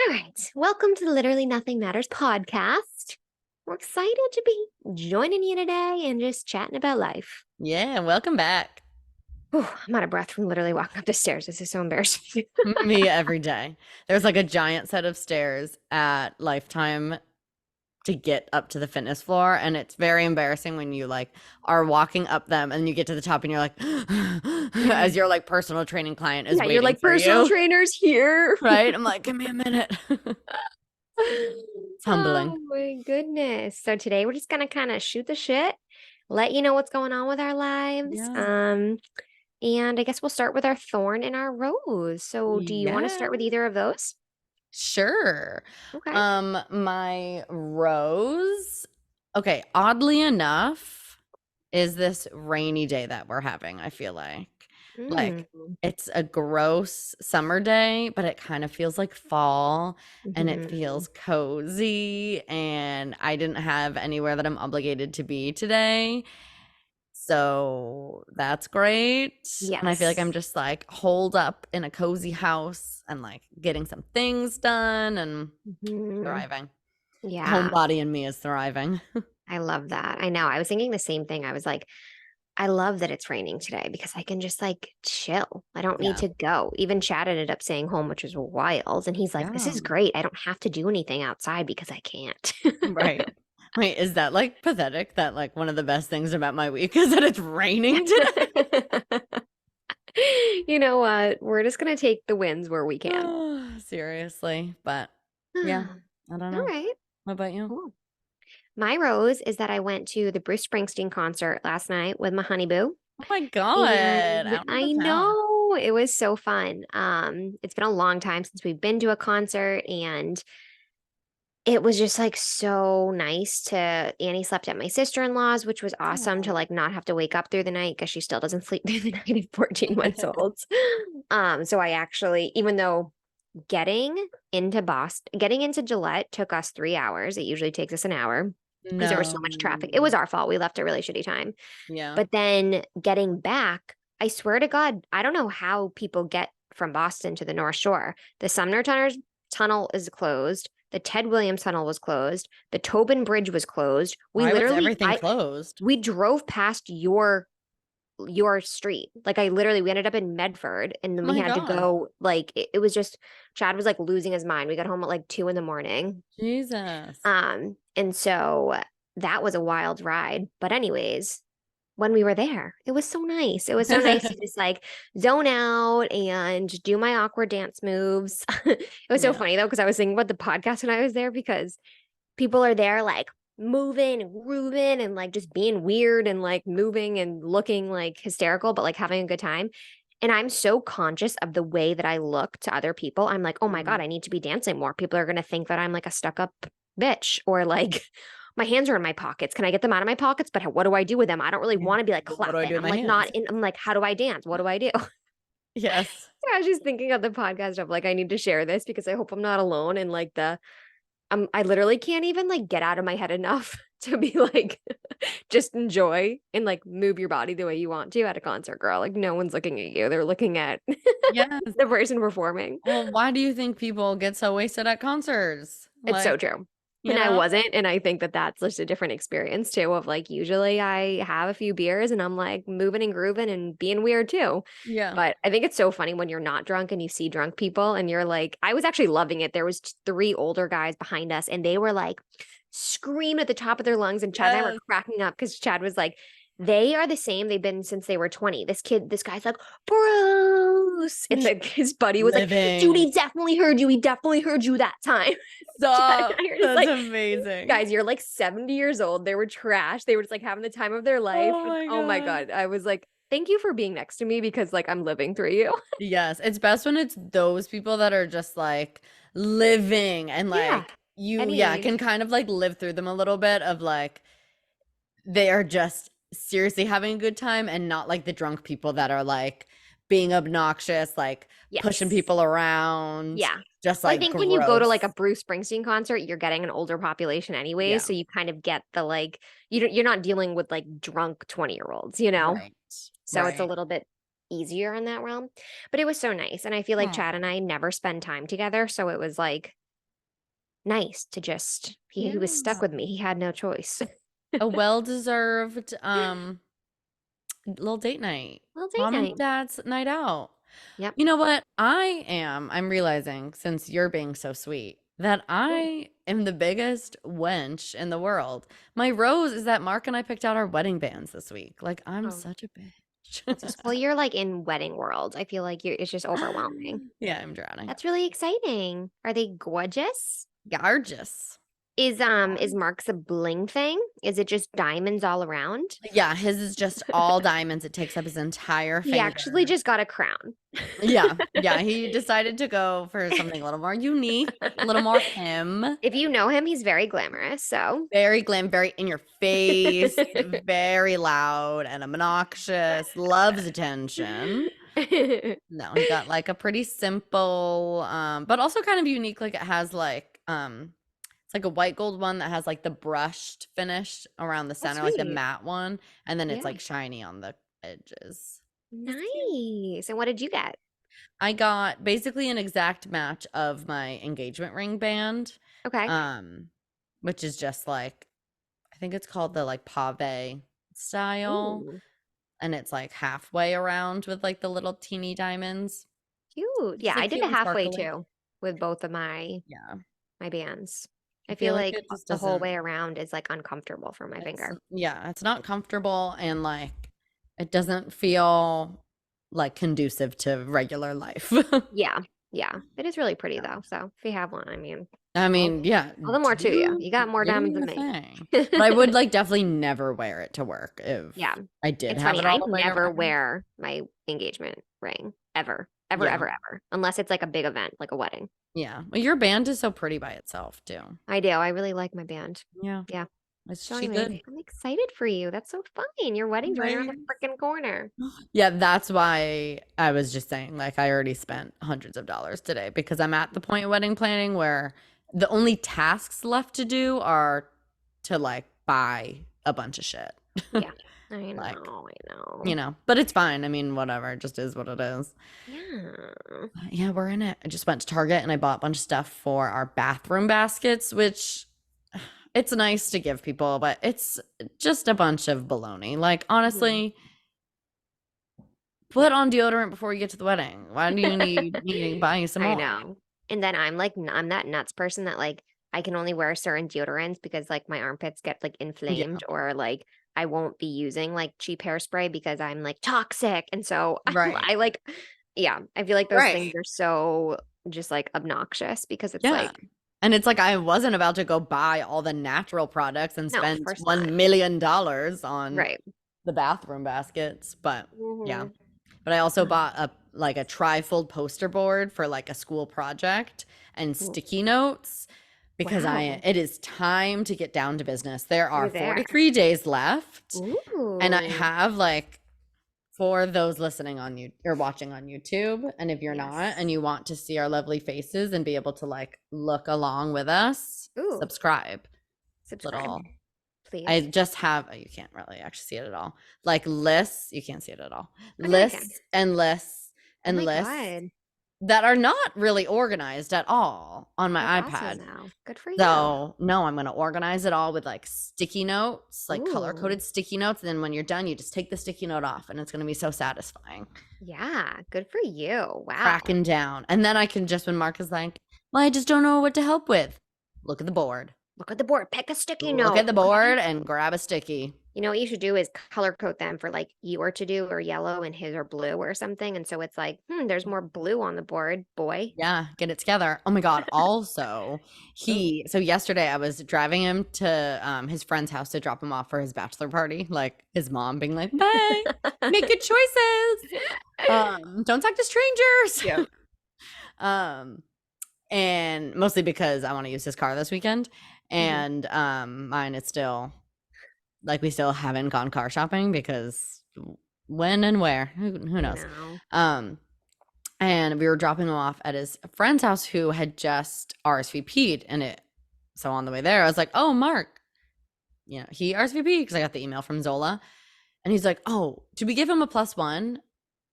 All right. Welcome to the Literally Nothing Matters podcast. We're excited to be joining you today and just chatting about life. Yeah, welcome back. Whew, I'm out of breath from literally walking up the stairs. This is so embarrassing. Me every day. There's like a giant set of stairs at Lifetime to get up to the fitness floor, and it's very embarrassing when you like are walking up them and you get to the top and you're like as your like personal training client is Yeah, you're waiting like for personal you. trainers here. Right? I'm like, give me a minute. It's humbling. Oh my goodness. So today we're just gonna kind of shoot the shit, let you know what's going on with our lives. Yeah. And I guess we'll start with our thorn and our rose. So do you want to Yeah. start with either of those? Sure. Okay. My rose. Okay, oddly enough, is this rainy day that we're having, I feel like. Mm. Like it's a gross summer day, but it kind of feels like fall and it Mhm. feels cozy and I didn't have anywhere that I'm obligated to be today. So that's great. And I feel like I'm Yes. just like holed up in a cozy house and like getting some things done and Mhm. thriving. The Yeah, homebody in me is thriving. I love that. I know. I was thinking the same thing. I was like, I love that it's raining today because I can just like chill. I don't need Yeah. to go. Even Chad ended up staying home, which was wild. And he's like, this Yeah. is great. I don't have to do anything outside because I can't. Right. Wait, is that like pathetic that like one of the best things about my week is that it's raining today? You know what? We're just going to take the wins where we can. Seriously. But yeah, I don't All know. right. What about you? Cool. My rose is that I went to the Bruce Springsteen concert last night with my honey boo. Oh my God. And Out I of town. know it was so fun. It's been a long time since we've been to a concert, and it was just like so nice to Annie slept at my sister-in-law's, which was awesome to Oh. like not have to wake up through the night because she still doesn't sleep through the night at 14 months old. So I actually, even though getting into Gillette took us 3 hours, it usually takes us an hour because there was so much traffic. It No. was our fault. We left a really shitty time. Yeah. But then getting back, I swear to God, I don't know how people get from Boston to the North Shore. The Tunnel is closed. The Ted Williams Tunnel was closed. The Tobin Bridge was closed. Why was everything closed? We drove past your street. Like we ended up in Medford and then Oh we my had to God. go like it was just Chad was like losing his mind. We got home at like 2 in the morning. Jesus. And so that was a wild ride. But anyways, when we were there, it was so nice. It was so nice to just like zone out and do my awkward dance moves. It was so Yeah. funny though, because I was thinking about the podcast when I was there because people are there like moving and grooving and like just being weird and like moving and looking like hysterical, but like having a good time. And I'm so conscious of the way that I look to other people. I'm like, oh my God, Mm. I need to be dancing more. People are going to think that I'm like a stuck up bitch or like my hands are in my pockets. Can I get them out of my pockets? But what do I do with them? I don't really Yeah. want to be like What do I do clapping. with I'm my like not hands? in, I'm like, how do I dance? What do I do? Yes. So I was just thinking of the podcast of like, I need to share this because I hope I'm not alone in like I literally can't even like get out of my head enough to be like just enjoy and like move your body the way you want to at a concert, girl. Like no one's looking at you. They're looking at Yes. the person performing. Well, why do you think people get so wasted at concerts? It's so Like, true. you And I know? wasn't. And I think that that's just a different experience too of like usually I have a few beers and I'm like moving and grooving and being weird too. Yeah. But I think it's so funny when you're not drunk and you see drunk people and you're like, I was actually loving it. There was three older guys behind us and they were like screaming at the top of their lungs. And Chad and I were Yes. cracking up because Chad was like, they are the same. They've been since they were 20. This guy's like, Bruce. And like his buddy was like, dude, Living. he definitely heard you. He definitely heard you that time. Chad and Stop. I are just That's like, amazing. guys, you're like 70 years old. They were trash. They were just like having the time of their life. Oh my Oh my God. God. I was like, thank you for being next to me because like I'm living through you. Yes, it's best when it's those people that are just like living and Yeah. like you, Any yeah, can age. kind of like live through them a little bit of like they are just seriously having a good time and not like the drunk people that are like being obnoxious, like pushing Yes. people around, Yeah. just Well, I like think when you go to like a gross. Bruce Springsteen concert, you're getting an older population anyways. Yeah, So you kind of get the like, you're not dealing with like drunk 20-year-olds, you know? right. So it's a Right. little bit easier in that realm. But it was so nice. And I feel like Chad and Oh, I never spend time together. So it was like nice to just he was stuck Yeah. with me. He had no choice. A well-deserved little date night. Well, date Mom and night. dad's night out. Yep. You know what? I'm realizing since you're being so sweet that Ooh. I am the biggest wench in the world. My rose is that Mark and I picked out our wedding bands this week. Like, I'm Oh, such a bitch. that's just well, you're like in wedding world. I feel like it's just overwhelming. Yeah, I'm drowning. That's really exciting. Are they gorgeous? Gorgeous. Is Mark's a bling thing? Is it just diamonds all around? Yeah, his is just all diamonds. It takes up his entire He actually finger. just got a crown. Yeah, he decided to go for something a little more unique, a little more him. If you know him, he's very glamorous. So Very glam, very in your face, very loud and obnoxious, loves attention. No, he got like a pretty simple, but also kind of unique. Like it has like it's like a white gold one that has like the brushed finish around the Oh, center, like the sweet. matte one, and then it's Yeah. like shiny on the edges. It's cute. Nice. And what did you get? I got basically an exact match of my engagement ring band, Okay. um, which is just like I think it's called the like pave style, Ooh, and it's like halfway around with like the little teeny diamonds. cute. It's Yeah, I like did cute a and halfway sparkly. too with both of Yeah. my bands. I I feel feel like like it just the whole doesn't, way around is like uncomfortable for my it's, finger. yeah, it's not comfortable and like it doesn't feel like conducive to regular life. Yeah. Yeah. It is really pretty though. So if you have one, I mean, I all, mean, yeah, all the more to you. do You got more do diamonds your than me. thing. But I would like definitely never wear it to work if Yeah. I did It's have funny. it I all the way never around. wear my engagement ring ever, ever, Yeah. ever, ever, unless it's like a big event, like a wedding. Yeah. Well, your band is so pretty by itself too. I do. I really like my band. Yeah. Yeah. Is So, she anyways, good? I'm excited for you. That's so fun. Your wedding's right around Right. the freaking corner. Yeah, that's why I was just saying, like, I already spent hundreds of dollars today because I'm at the point of wedding planning where the only tasks left to do are to like buy a bunch of shit. Yeah. I Like, know. I know. you know, but it's fine. I mean, whatever, it just is what it is. Yeah. Yeah, we're in it. I just went to Target and I bought a bunch of stuff for our bathroom baskets, which it's nice to give people, but it's just a bunch of baloney. Like, honestly, put on deodorant before you get to the wedding. Why do you need me to buy you some I more? know. And then I'm like, I'm that nuts person that like I can only wear certain deodorants because like my armpits get like Yeah, inflamed or like I won't be using like cheap hairspray because I'm like toxic. And so right. I like, yeah, I feel like those things Right. are so just like obnoxious because it's Yeah. like, And it's like I wasn't about to go buy all the natural products and no, of spend course not. $1 million on Right. the bathroom baskets. But yeah. Mhm. But I also bought a like a trifold poster board for like a school project and Ooh, sticky notes because wow. it is time to get down to business. There are You're there. 43 days left and I Ooh. have like for those listening on you or watching on YouTube and if you're not Yes. and you want to see our lovely faces and be able to like look along with us, Ooh. subscribe. Subscribe, Little please. I just have you can't really actually see it at all. Like lists, you can't see it at all. Oh, no, I can. Lists and lists Oh and my lists God. that are not really organized at all on my That's awesome iPad. though. Good for you. So, no, I'm going to organize it all with like sticky notes, like color Ooh. coded sticky notes. And then when you're done, you just take the sticky note off and it's going to be so satisfying. Yeah, good for you. Wow. Cracking down. And then I can just, when Mark is like, well, I just don't know what to help with, look at the board. Look at the board. Pick a sticky Look note. at the board and grab a sticky. You know what you should do is color code them for like your to do or yellow and his or blue or something. And so it's like, there's more blue on the board, boy. Yeah, get it together. Oh my God. Also, Ooh. so yesterday I was driving him to his friend's house to drop him off for his bachelor party. Like his mom being like, "Bye, make good choices. Don't talk to strangers." Yeah. And mostly because I want to use his car this weekend. Mhm. And mine is still like we still haven't gone car shopping because when and where, who I knows? know. And we were dropping him off at his friend's house who had just RSVP'd and it so on the way there I was like, oh Mark, you know, he RSVP'd because I got the email from Zola and he's like, oh, did we give him a +1?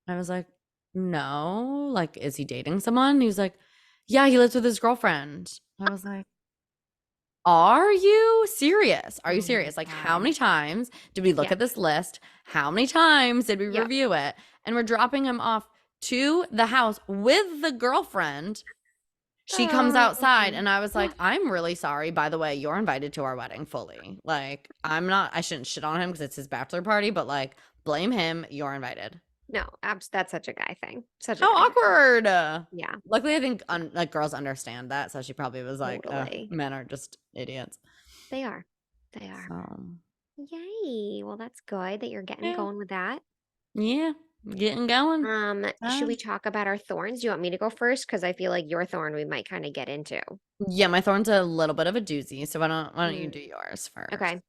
I was like, no, like is he dating someone? He was like, yeah, he lives with his girlfriend. I was like, Are you serious? Are you Oh my serious? Like, how God. many times did we look Yeah. at this list? How many times did we Yep. review it? And we're dropping him off to the house with the girlfriend. She comes outside, Um, and I was like, I'm really sorry. By the way, you're invited to our wedding fully. Like, I shouldn't shit on him because it's his bachelor party, but like, blame him. You're invited. no, that's such a guy thing. Such a How guy thing. awkward. Yeah, Luckily, I think like girls understand that. So she probably was like, totally. men are just idiots. They are. They are. So, Yay. Well, that's good that you're getting yeah. going with that. Yeah. Getting going. Should we Fine. talk about our thorns? Do you want me to go first? Because I feel like your thorn we might kind of get into. Yeah, my thorn's a little bit of a doozy. So why don't you Mm, do yours first? okay.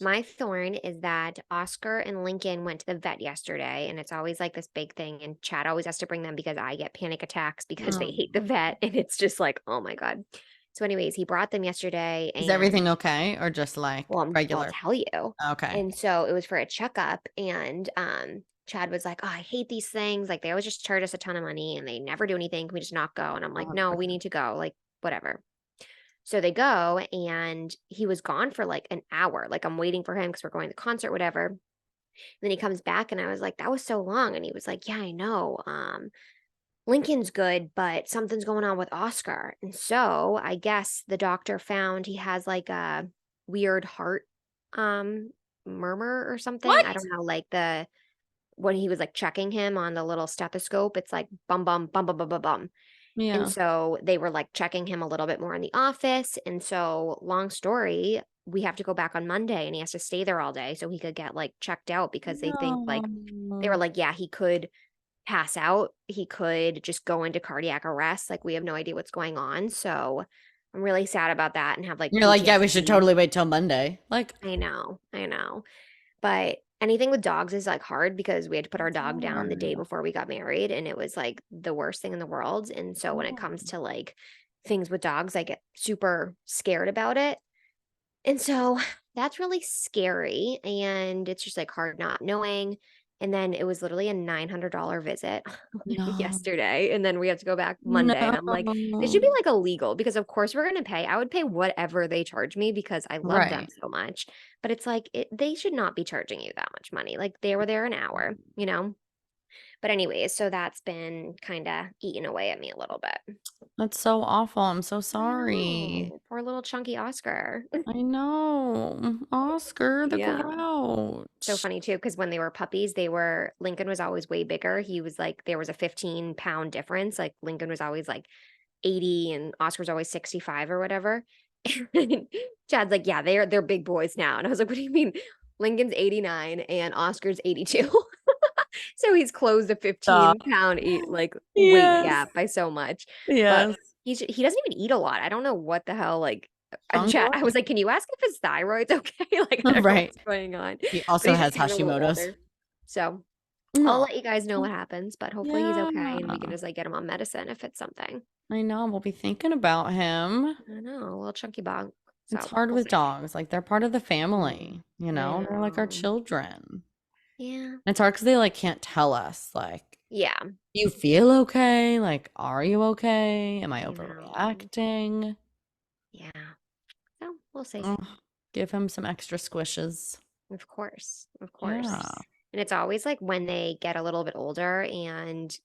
My thorn is that Oscar and Lincoln went to the vet yesterday, and it's always like this big thing. And Chad always has to bring them because I get panic attacks because they Oh. hate the vet. And it's just like, oh my God. So, anyways, he brought them yesterday, Is and everything okay or just like well, I'll regular? tell you. Okay. And so it was for a checkup, and Chad was like, "Oh, I hate these things. Like they always just charge us a ton of money and they never do anything. Can we just not go?" And I'm like, "No, we 100%. need to go. Like whatever." So they go, and he was gone for like an hour. Like I'm waiting for him because we're going to the concert, whatever. And then he comes back, and I was like, "That was so long." And he was like, "Yeah, I know. Lincoln's good, but something's going on with Oscar." And so I guess the doctor found he has like a weird heart um murmur or something. I What? don't know, like the when he was like checking him on the little stethoscope, it's like bum bum bum bum bum bum bum. And Yeah. so they were like checking him a little bit more in the office. And so long story, we have to go back on Monday and he has to stay there all day so he could get like checked out because they think like they were No. like, yeah, he could pass out. He could just go into cardiac arrest. Like we have no idea what's going on. So I'm really sad about that and have like You're like, yeah, we should PTSD. totally wait till Monday. Like, I know, I know. But anything with dogs is like hard because we had to put our it's dog down the hard. day before we got married and it was like the worst thing in the world. And so when it No. comes to like things with dogs, I get super scared about it. And so that's really scary. And it's just like hard not knowing. And then it was literally a $900 visit No. yesterday. And then we have to go back Monday. And I'm like, this should be No. like illegal because, of course, we're going to pay. I would pay whatever they charge me because I love them Right. so much. But it's like, they should not be charging you that much money. Like they were there an hour, you know? But, anyways, so that's been kind of eating away at me a little bit. That's so awful. I'm so I sorry. know. Poor little chunky Oscar. I know. Oscar the Yeah. So Grouch. funny too, because when they were puppies, Lincoln was always way bigger. He was like, there was a 15-pound difference. Like Lincoln was always like 80 and Oscar was always 65 or whatever. And Chad's like, yeah, they're big boys now. And I was like, what do you mean? Lincoln's 89 and Oscar's 82. So he's closed a Stop. 15-pound like weight Yes. gap by so much. But Yes. he doesn't even eat a lot. I don't know what the hell like Hungry? I was like, "Can you ask if his thyroid's okay?" Like, I don't know Right. what's going on, He but also he's just has getting a little Hashimoto's. older. So, I'll No. let you guys know what happens, but hopefully he's Yeah. okay and we can just, like, get him on medicine if it's something. I know. We'll be thinking about him. I know, a little chunky bug. It's So, hard we'll with see. dogs. Like they're part of the Mhm. family, I They're like our know. children. Yeah. And it's hard because they like can't tell us, like, Yeah, you feel okay? Like, are you okay? Am I I know. overreacting? Yeah. So, we'll see. Ugh, give him some extra squishes. Of course, of course. Yeah. And it's always, like, when they get a little bit older and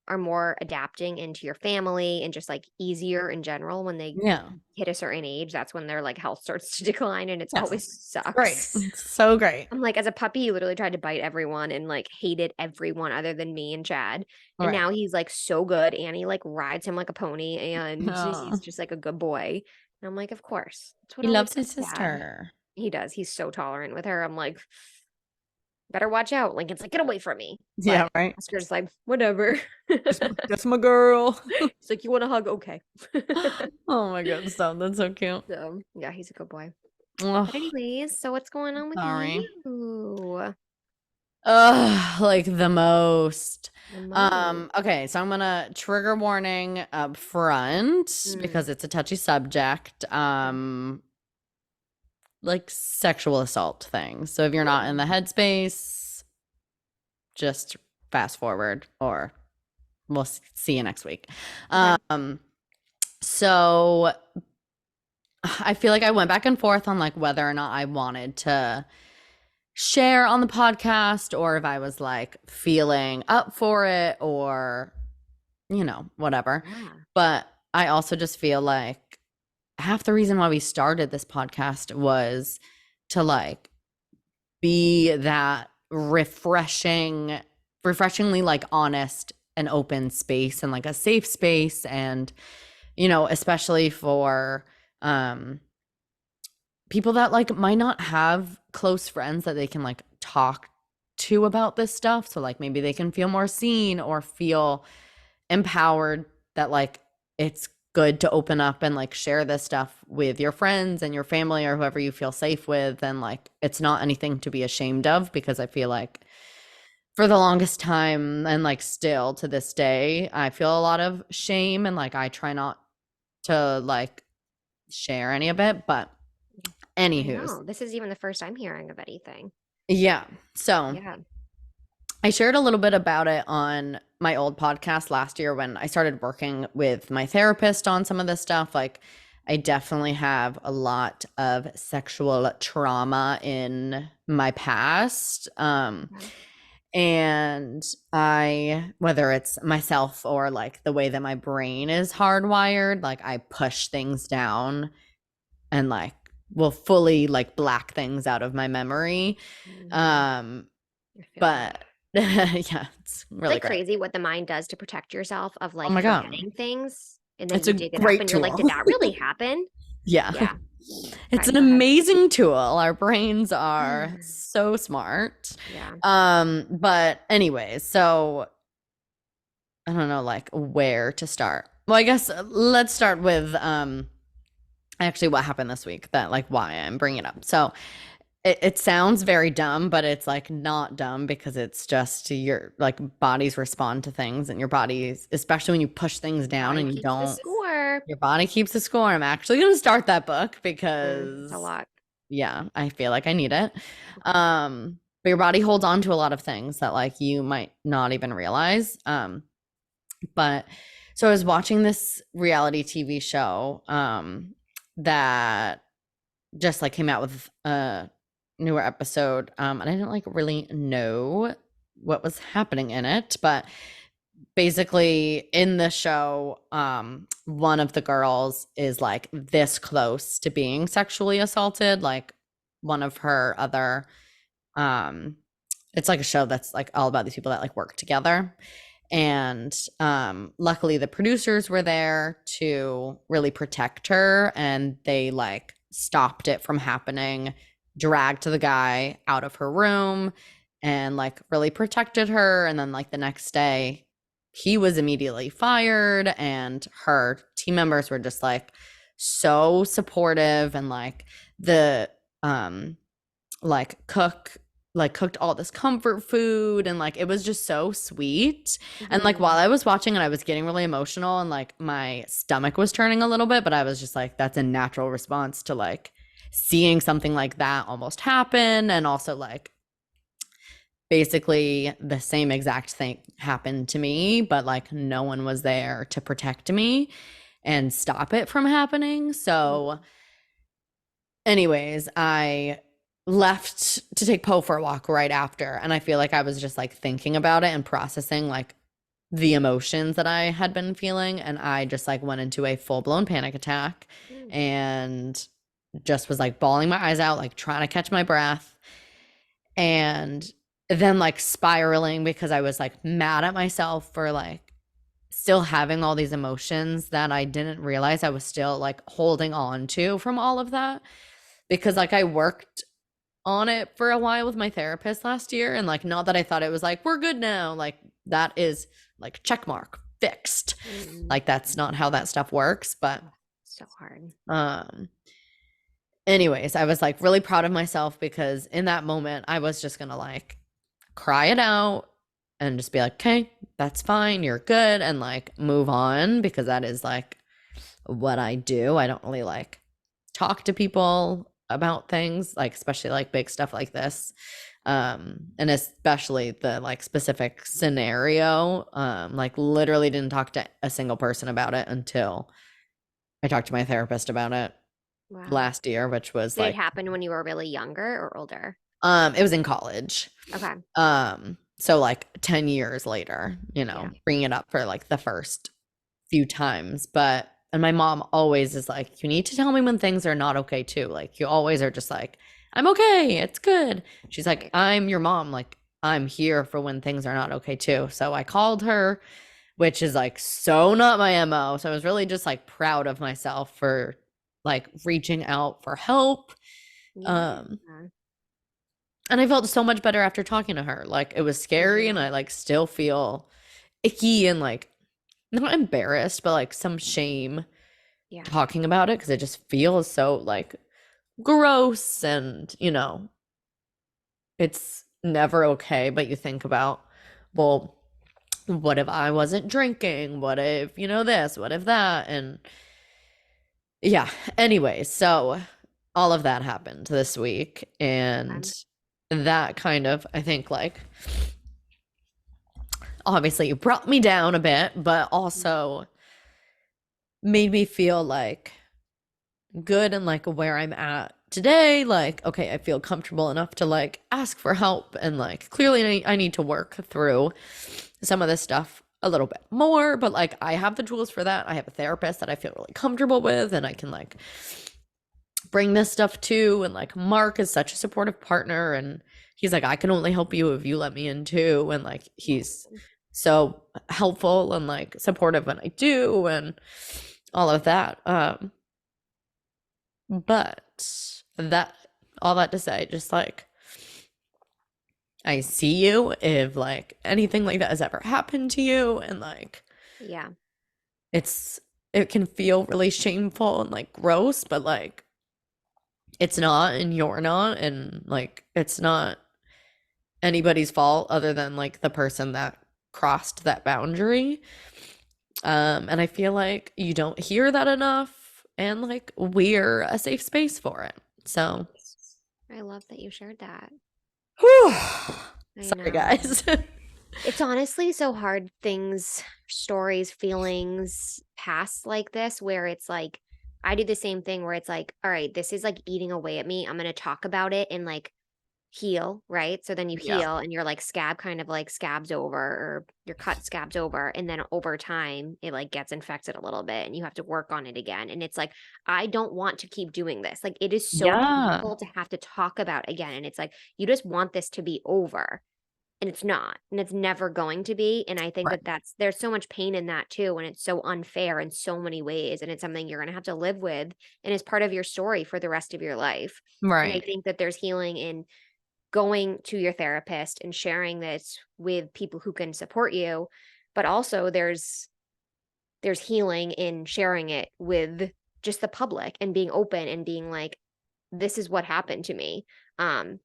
are more adapting into your family and just, like, easier in general when they Yeah. hit a certain age, that's when their, like, health starts to decline, and it's Yes. always Great. sucks. It's so great. I'm like, as a puppy, he literally tried to bite everyone and, like, hated everyone other than me and Chad, All and right. now he's, like, so good. Annie, like, rides him like a pony, and he's Oh, just, like, a good boy, and I'm like, "Of course. That's what he all the loves his kids had." sister. He does, he's so tolerant with her. I'm like, "Better watch out." Lincoln's like, "Get away from me." Yeah, But right. Oscar's like, "Whatever." That's my girl. He's like, "You want a hug? Okay." Oh my God, stop. That's so cute. So, yeah, he's a good boy. But Ugh, anyways, so what's going on with sorry. you? Ugh, like the most. The most. Okay, so I'm gonna trigger warning up front Mm, because it's a touchy subject. okay. Like sexual assault things. So if you're not in the headspace, just fast forward or we'll see you next week. Okay. Um, so I feel like I went back and forth on like whether or not I wanted to share on the podcast or if I was like feeling up for it or, whatever. Yeah. But I also just feel like half the reason why we started this podcast was to like be that refreshingly like honest and open space and like a safe space. And, especially for people that like might not have close friends that they can like talk to about this stuff. So like maybe they can feel more seen or feel empowered that like it's good to open up and like share this stuff with your friends and your family or whoever you feel safe with. And like it's not anything to be ashamed of, because I feel like for the longest time and like still to this day, I feel a lot of shame and like I try not to like share any of it. But I anywho's, know. This is even the first I'm hearing of anything. yeah. So Yeah. I shared a little bit about it on my old podcast last year when I started working with my therapist on some of this stuff. Like, I definitely have a lot of sexual trauma in my past. Yeah. And whether it's myself or like the way that my brain is hardwired, like I push things down and like will fully like black things out of my memory. Mhm. Um, I feel that. but yeah, it's It's really like great. crazy what the mind does to protect yourself of Oh like my God. forgetting things. And then It's you a dig it up great and you're like, did tool. that really happen? Yeah. Yeah. It's Okay, an go ahead. amazing tool. Our brains are so smart. Yeah. But anyways, so I don't know like where to start. Well, I guess let's start with actually what happened this week, that like why I'm bringing it up. So it sounds very dumb, but it's like not dumb, because it's just your like bodies respond to things, and your bodies, especially when you push things down Body and you keeps the don't, score. your body keeps the score. I'm actually going to start that book It's a because lot. yeah, I feel like I need it. But your body holds on to a lot of things that like you might not even realize. But so I was watching this reality TV show that just like came out with a newer episode. And I didn't like really know what was happening in it, but basically in the show, one of the girls is like this close to being sexually assaulted. Like one of her other it's like a show that's like all about these people that like work together. And luckily the producers were there to really protect her, and they like stopped it from happening, dragged the guy out of her room and like really protected her. And then like the next day he was immediately fired, and her team members were just like so supportive, and like the like cooked all this comfort food, and like it was just so sweet. And like while Mhm. I was watching it, I was getting really emotional and like my stomach was turning a little bit, but I was just like, that's a natural response to like seeing something like that almost happen. And also like basically the same exact thing happened to me, but like no one was there to protect me and stop it from happening. So anyways, I left to take Poe for a walk right after. And I feel like I was just like thinking about it and processing like the emotions that I had been feeling. And I just like went into a full blown panic attack Mm. and just was like bawling my eyes out, like trying to catch my breath. And then like spiraling because I was like mad at myself for like still having all these emotions that I didn't realize I was still like holding on to from all of that. Because like I worked on it for a while with my therapist last year, and like not that I thought it was like we're good now, like that is like check mark fixed. Mm. Like that's not how that stuff works. But Oh, so hard. um anyways, I was like really proud of myself because in that moment I was just gonna like cry it out and just be like, okay, that's fine, you're good, and like move on, because that is like what I do. I don't really like talk to people about things, like especially like big stuff like this. And especially the like specific scenario. Like literally didn't talk to a single person about it until I talked to my therapist about it. Wow. last year, which was Did it like happen when you were really younger or older? it was in college. Okay. So like 10 years later, Yeah. bringing it up for like the first few times. But and my mom always is like, you need to tell me when things are not okay too. Like you always are just like, I'm okay, it's good. She's like, Right. I'm your mom. Like I'm here for when things are not okay too. So I called her, which is like so not my MO. So I was really just like proud of myself for like reaching out for help. Yeah. Um and I felt so much better after talking to her. Like it was scary and Mhm. I like still feel icky and like not embarrassed, but like some shame Yeah. talking about it because it just feels so like gross and it's never okay. But you think about, well, what if I wasn't drinking? What if this, what if that? And yeah, anyway, so all of that happened this week, and Um, that kind of, I think, like obviously it brought me down a bit, but also made me feel like good and like where I'm at today. Like, okay, I feel comfortable enough to like ask for help. And like, clearly, I need to work through some of this stuff a little bit more. But like, I have the tools for that. I have a therapist that I feel really comfortable with, and I can like bring this stuff to. And like, Mark is such a supportive partner. And he's like, I can only help you if you let me in too. And like, he's so helpful and like supportive when I do. And all of that. But that all that to say, just like I see you if like anything like that has ever happened to you, and like yeah. it can feel really shameful and like gross, but like it's not, and you're not, and like it's not anybody's fault other than like the person that crossed that boundary. And I feel like you don't hear that enough, and like we're a safe space for it. So I love that you shared that. whew. I Sorry, know. guys. It's honestly so hard, things, stories, feelings pass like this, where it's like, I do the same thing where it's like, all right, this is like eating away at me. I'm going to talk about it and like heal, right? So then you Yeah. heal and your like scab kind of like scabs over, or your cut scabs over. And then over time, it like gets infected a little bit and you have to work on it again. And it's like, I don't want to keep doing this. Like, it is so Yeah. painful to have to talk about again. And it's like, you just want this to be over, and it's not, and it's never going to be. And I think Right. that there's so much pain in that too, and it's so unfair in so many ways, and it's something you're going to have to live with, and it's part of your story for the rest of your life. And I Right. think that there's healing in going to your therapist and sharing this with people who can support you, but also there's healing in sharing it with just the public and being open and being like, this is what happened to me,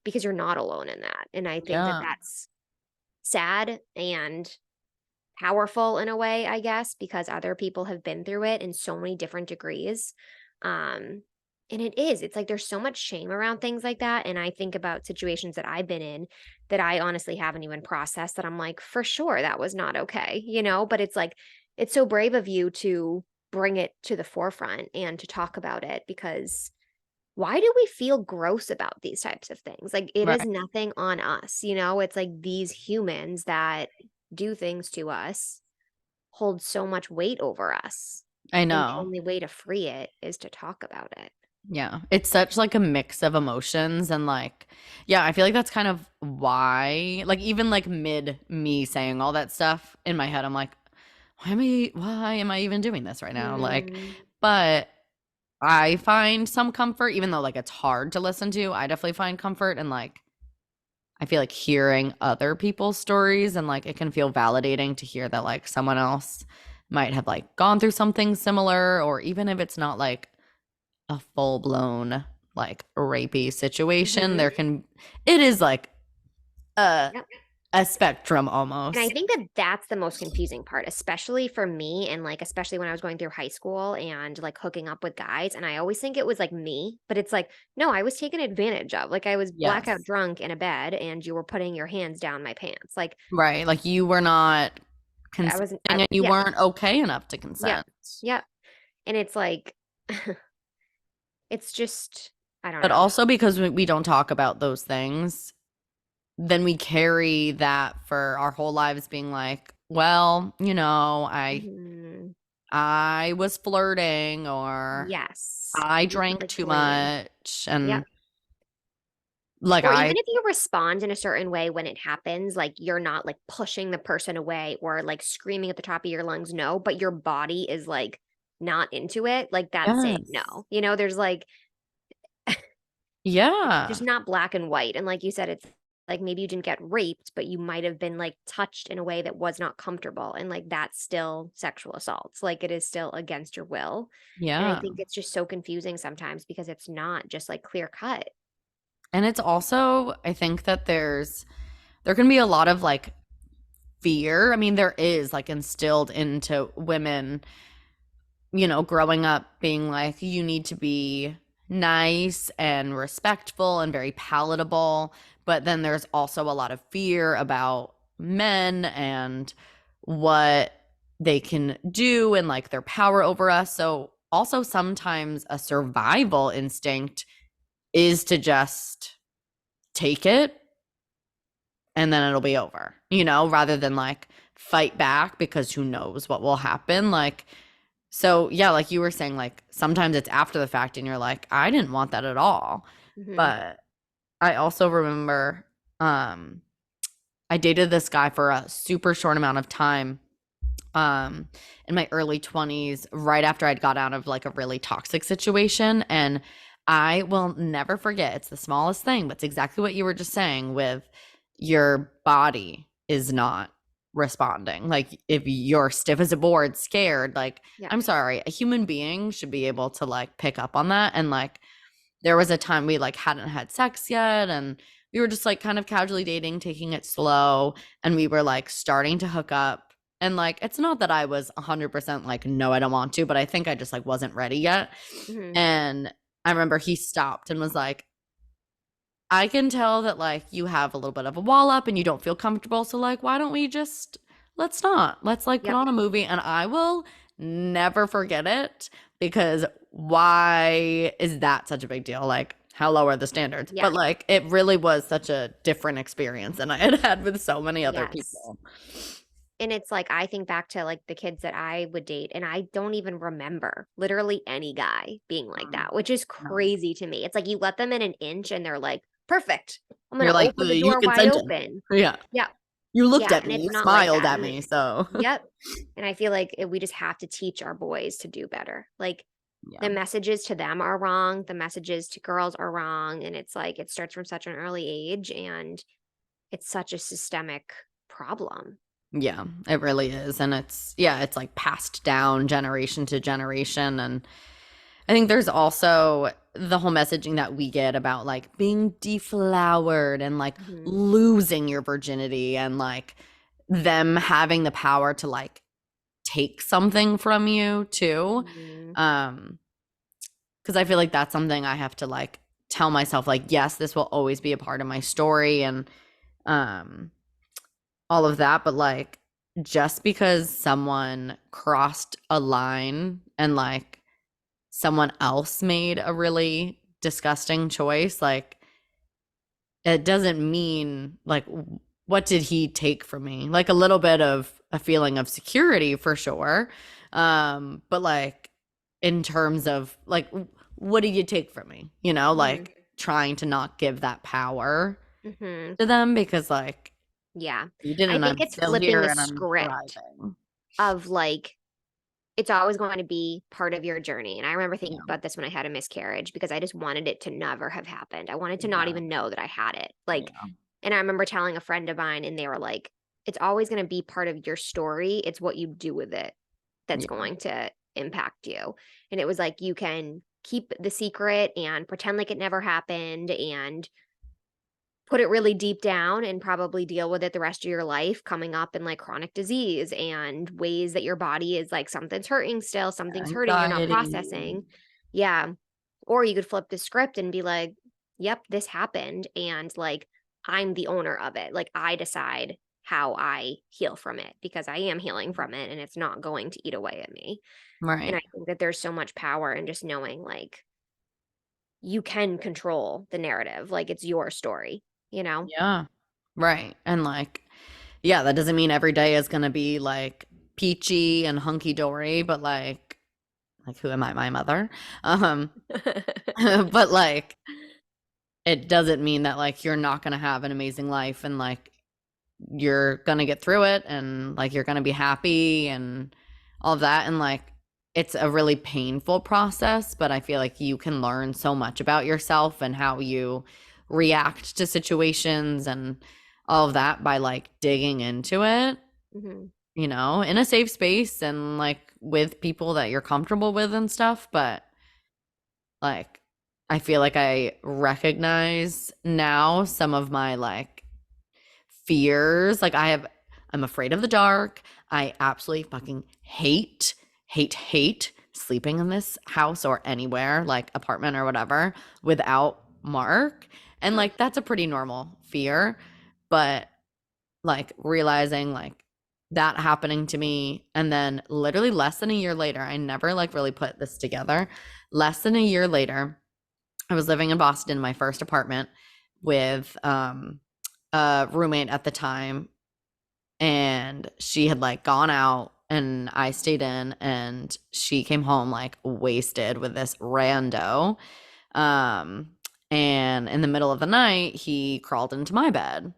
because you're not alone in that. And I think that Yeah. that's sad and powerful in a way, I guess, because other people have been through it in so many different degrees. Um, and it's like there's so much shame around things like that. And I think about situations that I've been in that I honestly haven't even processed, that I'm like, for sure, that was not okay, But it's like, it's so brave of you to bring it to the forefront and to talk about it, because why do we feel gross about these types of things? Like, it is Right. nothing on us. It's like these humans that do things to us hold so much weight over us. I And the know. only way to free it is to talk about it. Yeah. It's such like a mix of emotions, and like yeah, I feel like that's kind of why like even like mid me saying all that stuff in my head, I'm like, why am I even doing this right now? Like, Mhm. but I find some comfort, even though like it's hard to listen to. I definitely find comfort in like I feel like hearing other people's stories, and like it can feel validating to hear that like someone else might have like gone through something similar, or even if it's not like a full blown like rapey situation, Mhm. it is like a Yep. a spectrum And I almost. think that that's the most confusing part, especially for me, and like especially when I was going through high school and like hooking up with guys. And I always think it was like me, but it's like, no, I was taken advantage of. Like, I was blackout Yes. drunk in a bed and you were putting your hands down my pants. Like, Right. Like you were not I consenting, wasn't, and you yeah, weren't okay enough to yeah, consent. yeah. And it's like, It's just, I don't But know. also because we don't talk about those things, then we carry that for our whole lives being like, well, Mhm. I was flirting or Yes, I drank too exactly. much and Yep. like Or I even if you respond in a certain way when it happens, like you're not like pushing the person away or like screaming at the top of your lungs, no, but your body is like not into it, like that's saying yes. no. You know, there's like it's just Yeah. not black and white. And like you said, it's like maybe you didn't get raped, but you might have been like touched in a way that was not comfortable. And like that's still sexual assault. Like it is still against your will. And I Yeah. think it's just so confusing sometimes because it's not just like clear cut. And it's also, I think that there can be a lot of like fear. I mean, there is like instilled into women, growing up being like, you need to be nice and respectful and very palatable. But then there's also a lot of fear about men and what they can do and like their power over us. So, also, sometimes a survival instinct is to just take it and then it'll be over, rather than like fight back because who knows what will happen. Like, so yeah, like you were saying, like sometimes it's after the fact and you're like, I didn't want that at all. Hmm. But I also remember I dated this guy for a super short amount of time um in my early 20s, right after I'd got out of like a really toxic situation. And I will never forget, it's the smallest thing, but it's exactly what you were just saying with your body is not responding. Like if you're stiff as a board, scared, like Yeah. I'm sorry, a human being should be able to like pick up on that. And like there was a time we like hadn't had sex yet and we were just like kind of casually dating, taking it slow, and we were like starting to hook up. And like it's not that I was 100% like no, I don't want to, but I think I just like wasn't ready yet. Hmm. And I remember he stopped and was like, I can tell that like you have a little bit of a wall up and you don't feel comfortable, so like why don't we just let's not. Let's like put Yep. on a movie. And I will never forget it because why is that such a big deal? Like how low are the standards? Yeah. But like it really was such a different experience than I had had with so many other Yes. people. And it's like I think back to like the kids that I would date, and I don't even remember literally any guy being like Mm, that, which is no. crazy to me. It's like you let them in an inch and they're like, perfect. I'm You're gonna like, open the you door wide consented. open. Yeah. Yeah. You looked Yeah. at And me, it's you not like smiled that. at And me. So yep. And I feel like we just have to teach our boys to do better. Like yeah. the messages to them are wrong, the messages to girls are wrong. And it's like it starts from such an early age and it's such a systemic problem. Yeah, it really is. And it's like passed down generation to generation. And I think there's also the whole messaging that we get about like being deflowered and like Hmm. losing your virginity and like them having the power to like take something from you too. Hmm. Um, because I feel like that's something I have to like tell myself, like, yes, this will always be a part of my story and um all of that, but like just because someone crossed a line and like someone else made a really disgusting choice, like it doesn't mean like what did he take from me? Like a little bit of a feeling of security for sure. But like in terms of like what did you take from me? Hmm. Like trying to not give that power Hmm. to them because like Yeah. you I didn't, think I'm it's still flipping here the and I'm script thriving. of like, it's always going to be part of your journey. And I remember thinking Yeah. about this when I had a miscarriage because I just wanted it to never have happened. I wanted to not Yeah. even know that I had it. Like, Yeah. and I remember telling a friend of mine, and they were like, it's always going to be part of your story. It's what you do with it that's Yeah. going to impact you. And it was like, you can keep the secret and pretend like it never happened and put it really deep down and probably deal with it the rest of your life coming up in like chronic disease and ways that your body is like something's hurting still, something's hurting, you're not Anxiety. processing. Yeah. Or you could flip the script and be like, yep, this happened. And like, I'm the owner of it. Like, I decide how I heal from it because I am healing from it and it's not going to eat away at me. And Right. I think that there's so much power in just knowing, like, you can control the narrative. Like it's your story, you know? Yeah. Right. And like, yeah, that doesn't mean every day is gonna be like peachy and hunky dory, but like who am I, my mother? Um, but like it doesn't mean that like you're not gonna have an amazing life and like you're gonna get through it and like you're gonna be happy and all of that. And like it's a really painful process, but I feel like you can learn so much about yourself and how you react to situations and all of that by like digging into it, Mhm. you know, in a safe space and like with people that you're comfortable with and stuff. But like I feel like I recognize now some of my like fears. Like I'm afraid of the dark. I absolutely fucking hate sleeping in this house or anywhere, like apartment or whatever, without Mark. And like that's a pretty normal fear. But like realizing like that happening to me and then literally less than a year later, I never like really put this together. Less than a year later, I was living in Boston, my first apartment with a roommate at the time, and she had like gone out and I stayed in, and she came home like wasted with this rando. Um and in the middle of the night, he crawled into my bed.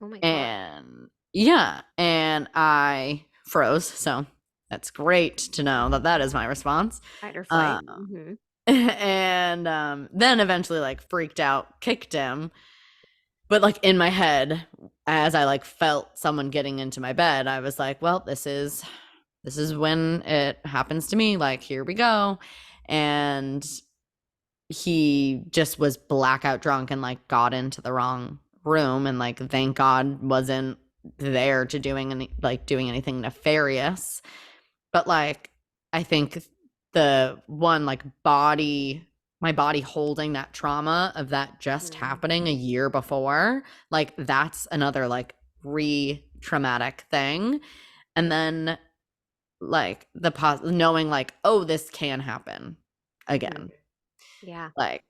Oh my God. And yeah, and I froze. So that's great to know that that is my response. Fight or flight. Um Hmm. and then eventually like freaked out, kicked him. But like in my head, as I like felt someone getting into my bed, I was like, well, this is when it happens to me. Like, here we go. And he just was blackout drunk and like got into the wrong room, and like thank God wasn't there to doing anything nefarious. But like I think the one like my body holding that trauma of that just Hmm. happening a year before, like that's another like re-traumatic thing. And then like knowing like, oh, this can happen Hmm. again. Yeah. Like,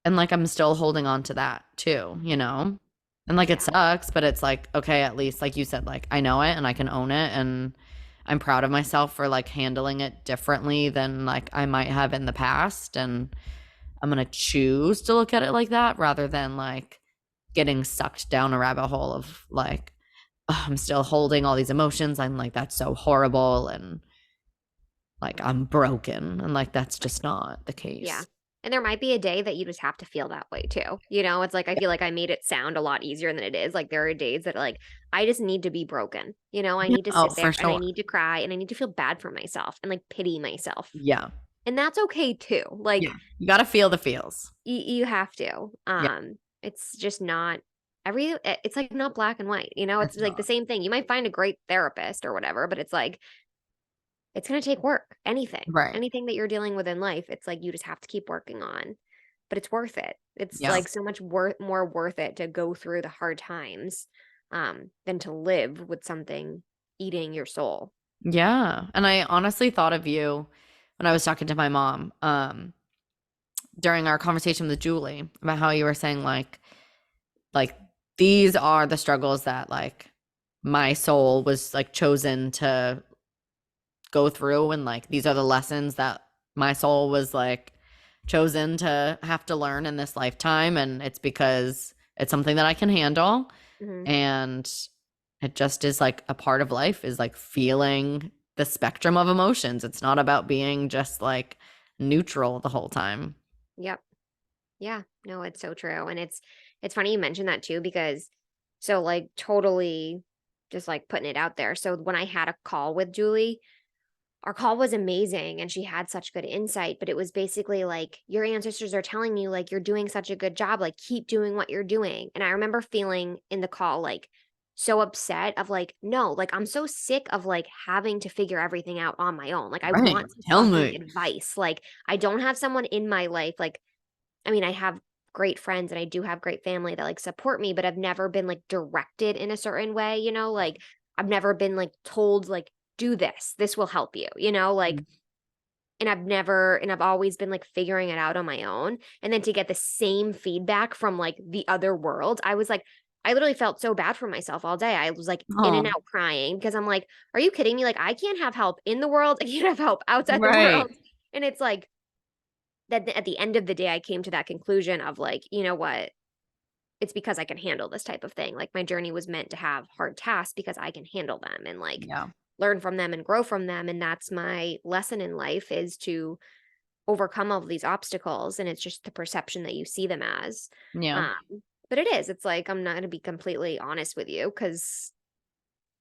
and like I'm still holding on to that too, you know? And like it Yeah. sucks, but it's like, okay, at least like you said, like I know it and I can own it, and I'm proud of myself for like handling it differently than like I might have in the past. And I'm gonna choose to look at it like that rather than like getting sucked down a rabbit hole of like, "Oh, I'm still holding all these emotions. I'm like, that's so horrible, and like I'm broken." And like that's just not the Yeah. case. And there might be a day that you just have to feel that way too. You know, it's like I feel like I made it sound a lot easier than it is. Like there are days that like I just need to be broken. You know, I Yeah. need to Oh, sit for there and I sure. need to cry and I need to feel bad for myself and like pity myself. Yeah. And that's okay too. Like Yeah. You got to feel the feels. you have to. Yeah. It's just not it's like not black and white. You know, it's It's like the not. same thing. You might find a great therapist or whatever, but it's like it's going to take work. Anything. Right. Anything that you're dealing with in life, it's like you just have to keep working on. But it's worth it. It's Yeah. like so much more worth it to go through the hard times than to live with something eating your soul. Yeah. And I honestly thought of you when I was talking to my mom during our conversation with Julie about how you were saying like these are the struggles that like my soul was like chosen to go through, and like these are the lessons that my soul was like chosen to have to learn in this lifetime, and it's because it's something that I can handle. Hmm. And it just is like a part of life, is like feeling the spectrum of emotions. It's not about being just like neutral the whole time. Yep. Yeah. No, it's so true. And it's funny you mentioned that too, because so like totally just like putting it out there. So when I had a call with Julie, our call was amazing and she had such good insight, but it was basically like your ancestors are telling you like you're doing such a good job, like keep doing what you're doing. And I remember feeling in the call like so upset of like no, like I'm so sick of like having to figure everything out on my own. Like I Right. want some Tell fucking me. advice. Like I don't have someone in my life like I mean, I have great friends and I do have great family that like support me, but I've never been like directed in a certain way, you know, like I've never been like told like do this will help you, you know, like and I've always been like figuring it out on my own. And then to get the same feedback from like the other world, I was like, I literally felt so bad for myself all day. I was like in and Oh, out crying because I'm like, are you kidding me? Like, I can't have help in the world. I can't have help outside the right. world. And it's like that at the end of the day, I came to that conclusion of like, you know what? It's because I can handle this type of thing. Like my journey was meant to have hard tasks because I can handle them and like Yeah. learn from them and grow from them. And that's my lesson in life is to overcome all of these obstacles, and it's just the perception that you see them as. Yeah. But it is. It's like I'm not going to be completely honest with you because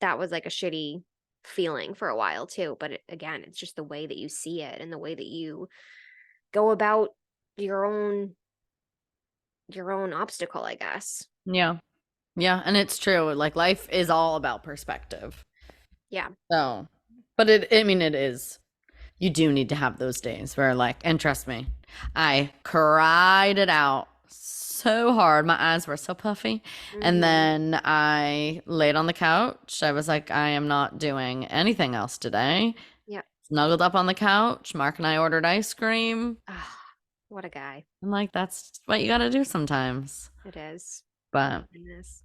that was like a shitty feeling for a while too. But again, it's just the way that you see it and the way that you go about your own obstacle, I guess. Yeah. Yeah. And it's true. Like life is all about perspective. Yeah. So, but I mean, it is. You do need to have those days where, like, and trust me, I cried it out so hard. My eyes were so puffy. And Hmm. then I laid on the couch. I was like, I am not doing anything else today. Yep. Snuggled up on the couch. Mark and I ordered ice cream. Ah, what a guy. I'm like, that's what you got to do sometimes. It is. Oh my But goodness.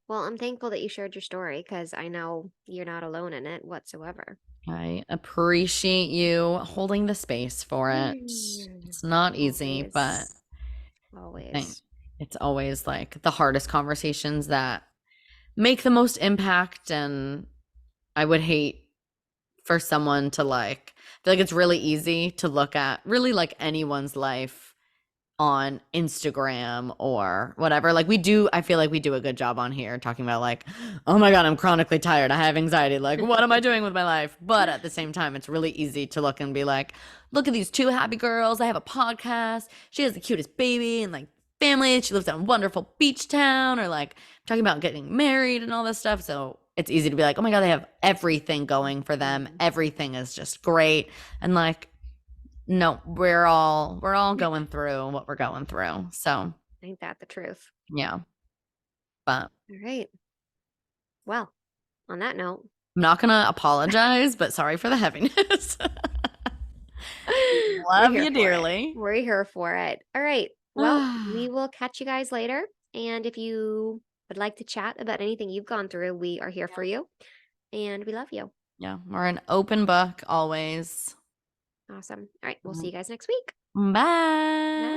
Well, I'm thankful that you shared your story because I know you're not alone in it whatsoever. I appreciate you holding the space for it. Mm. It's not easy, but Always. I think Always. it's always like the hardest conversations that make the most impact. And I would hate for someone to like, I feel like it's really easy to look at really like anyone's life on Instagram or whatever. Like we do, I feel like we do a good job on here talking about like, oh my God, I'm chronically tired. I have anxiety. Like, what am I doing with my life? But at the same time, it's really easy to look and be like, look at these two happy girls. I have a podcast. She has the cutest baby and like family. She lives in a wonderful beach town, or like talking about getting married and all this stuff. So it's easy to be like, oh my God, they have everything going for them. Mhm. Everything is just great. And like, no, we're all going through what we're going through. So, Ain't that the truth? yeah. But All right. Well, on that note, I'm not gonna apologize, but sorry for the heaviness. we're Love here you for it. dearly. We're here for it. All right. Well, we will catch you guys later. And if you would like to chat about anything you've gone through, we are here for you. And we love you. Yeah, we're an open book always. Awesome. All right. We'll see you guys next week. Bye. Bye.